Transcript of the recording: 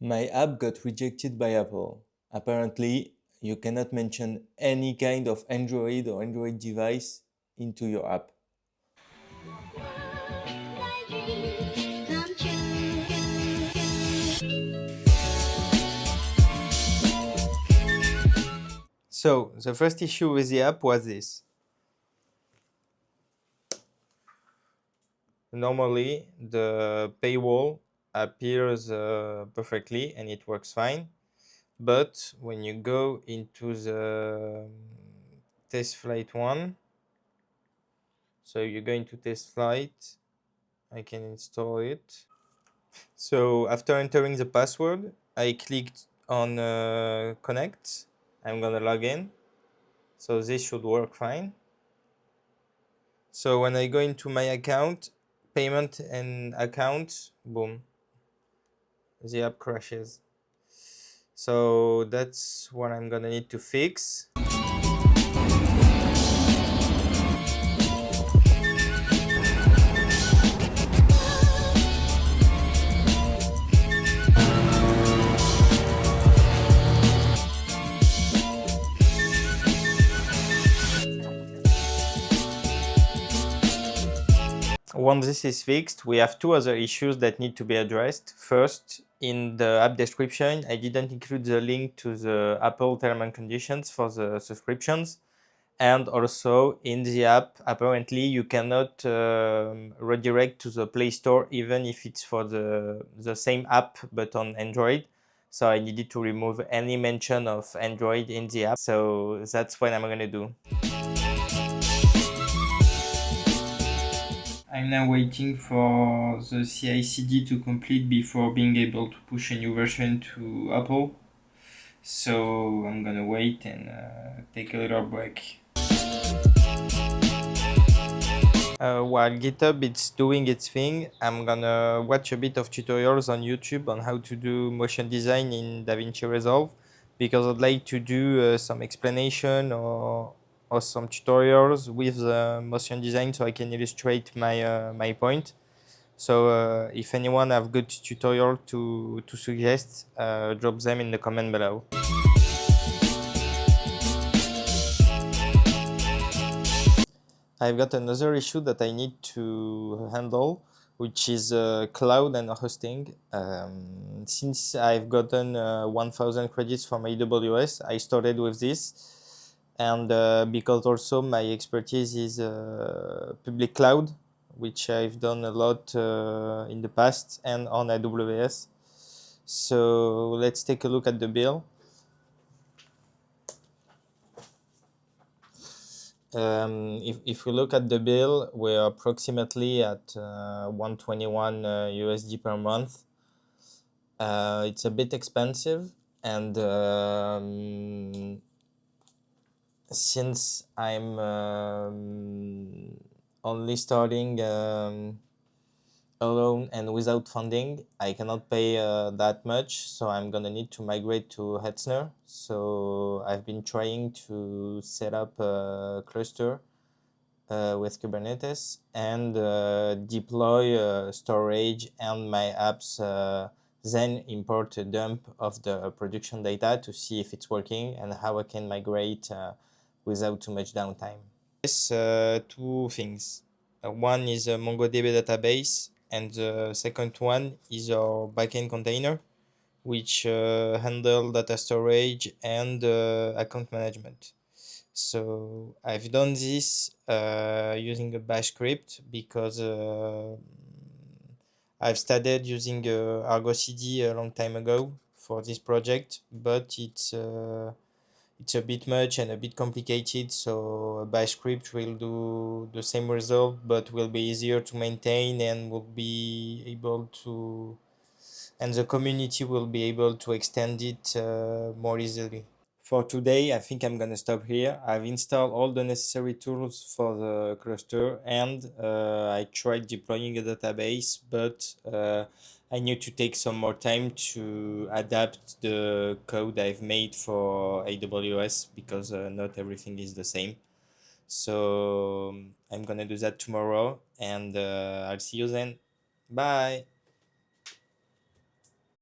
My app got rejected by Apple. Apparently, you cannot mention any kind of Android or Android device into your app. So, the first issue with the app was this. Normally, the paywall appears perfectly and it works fine. But when you go into the test flight one, so you go into test flight, I can install it. So after entering the password, I clicked on connect. I'm gonna log in. So this should work fine. So when I go into my account, payment and account, boom, the app crashes. So that's what I'm gonna need to fix. Once this is fixed, we have two other issues that need to be addressed. First, in the app description, I didn't include the link to the Apple terms and conditions for the subscriptions. And also in the app, apparently you cannot redirect to the Play Store even if it's for the same app but on Android. So I needed to remove any mention of Android in the app. So that's what I'm gonna do. I'm now waiting for the CI/CD to complete before being able to push a new version to Apple. So I'm gonna wait and take a little break. While GitHub is doing its thing, I'm gonna watch a bit of tutorials on YouTube on how to do motion design in DaVinci Resolve because I'd like to do some explanation or some tutorials with motion design so I can illustrate my point. So if anyone have good tutorial to suggest, drop them in the comment below. I've got another issue that I need to handle, which is cloud and hosting. Since I've gotten 1000 credits from AWS, I started with this. And because also my expertise is public cloud, which I've done a lot in the past and on AWS. So let's take a look at the bill. If we look at the bill, we're approximately at 121 USD per month. It's a bit expensive, and since I'm only starting alone and without funding, I cannot pay that much, so I'm gonna need to migrate to Hetzner. So I've been trying to set up a cluster with Kubernetes and deploy storage and my apps, then import a dump of the production data to see if it's working and how I can migrate without too much downtime. Yes, two things. One is a MongoDB database, and the second one is our backend container, which handle data storage and account management. So I've done this using a bash script because I've started using Argo CD a long time ago for this project, but it's a bit much and a bit complicated, so a bash script will do the same result but will be easier to maintain and will be able to, and the community will be able to extend it more easily. For today, I think I'm gonna stop here. I've installed all the necessary tools for the cluster and I tried deploying a database, but I need to take some more time to adapt the code I've made for AWS because not everything is the same. So I'm gonna do that tomorrow and I'll see you then. Bye.